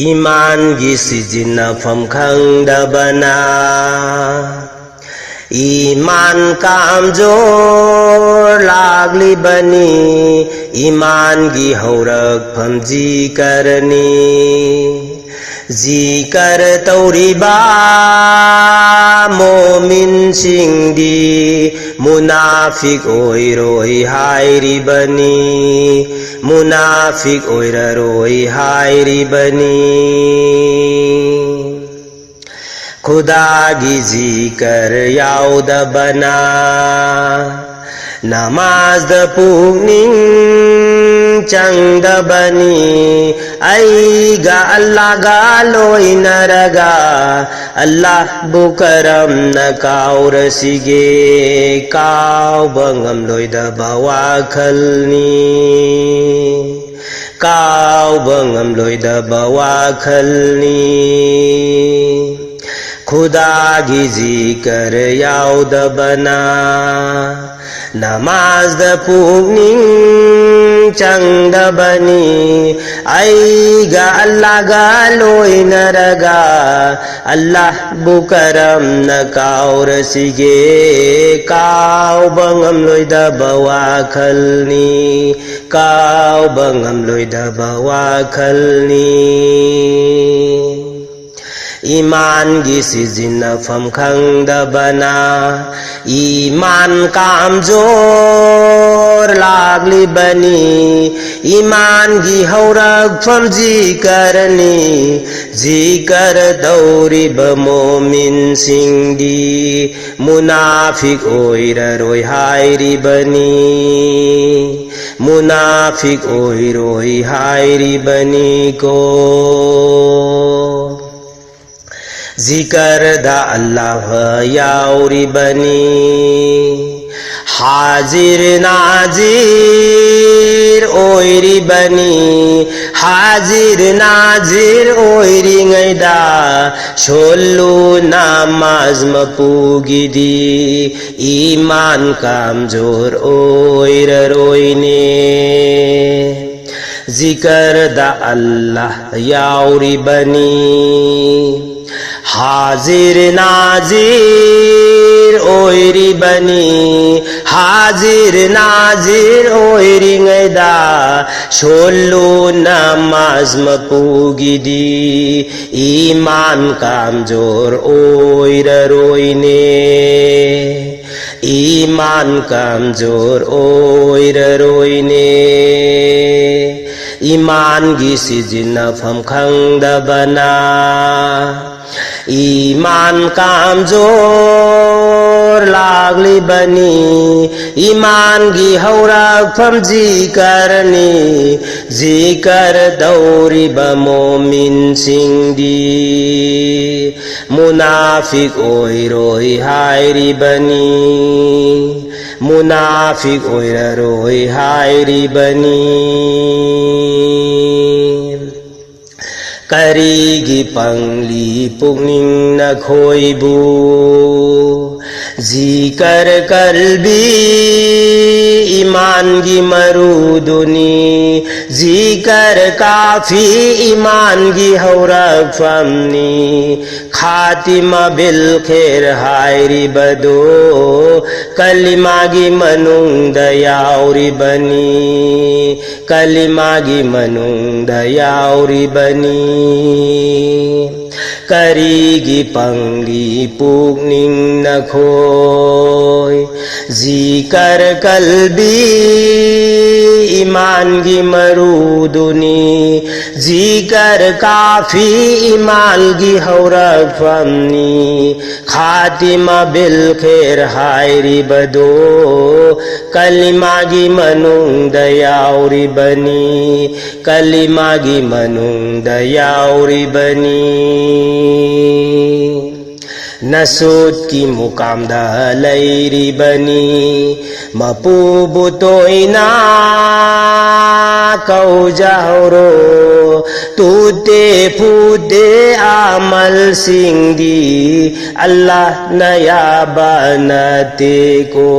Imangi sizinafam khangdabana Iman kamjor laglibani Imangi haurakpham jikarani Jikar tauriba momin singdi Munafik oiroi hairibani Munafik oiraroi hairibani Khuda ki zikar yaudabana Namaz da pugning changdabani Aiga Allah ga loi naraga Allah bukaram na kaurasige Kau bangam loi da bawa khalni Kau bangam loi da bawa khalni Khuda ki zikar yaudabana Namaz da pugning changdabani Aiga Allah ga loi naraga Allah bukaram na kaurasige Kau bangam loi da bawa khalni Kau bangam loi da bawa khalni Iman gi sizinafam khangdabana Iman kamjor laglibani Iman gi haurakpham jikarani Jikar daurib momin singdi Munafik oiraroi hairibani Munafik oiroi hairibani ko Zikar da Allah yauri bani Hazir nazir oiri bani Hazir nazir oiri ngaida Shollu namaz mapugidi Iman kamjor oira roine Zikar da Allah yauri bani Hazir nazir oiri bani Hazir nazir oiri ngaida Shollu namaz mapugidi Iman kamjor oira roine Iman kamjor oira roine Iman gi sizinafam khangdabana Iman kamjor laglibani Iman gi haurakpham jikarani Jikar dauriba momin singdi Munafik oiroi hairibani Munafik oiraroi hairibani Karigi pangli pugning na khoibu Zikar kalbi iman gi maruduni Zikar kafi iman gi haurakfamni Khatima bil khair hairi bado Kalima gi manung dayauri bani Kalima gi manung dayauri bani Karigi pangli pugning na khoi Zikar kalbi iman gi maruduni Zikar kafi iman gi haurakfamni Khatima bil khair hairi bado Kalima gi manung dayauri bani Kalima gi manung dayauri bani Nasud ki mukam da lairi bani Mapubutoy na kaujahro tute pude amal singdi Allah na yabanate ko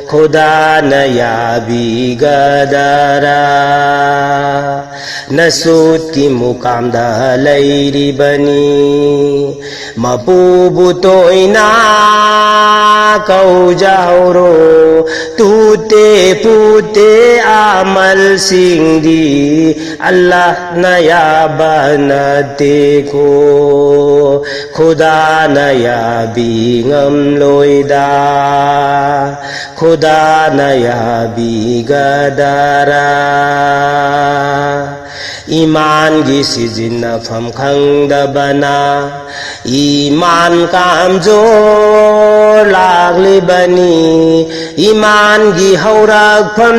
khuda na yabi gadara nasut ki mukam da lairi bani mapubutoina kaujahro tute pute amal singdi Allah na yabanate ko khuda na yabi ngam loida khuda na yabi gadara iman gi sijinna pham khangdabana iman kamjor lagli bani iman gi haurak pham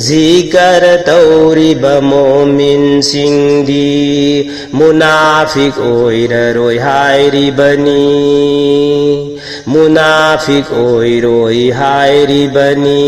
zikar tauri ba mu'min singdi munafik oiraroi hairi bani munafik oiroi hairi bani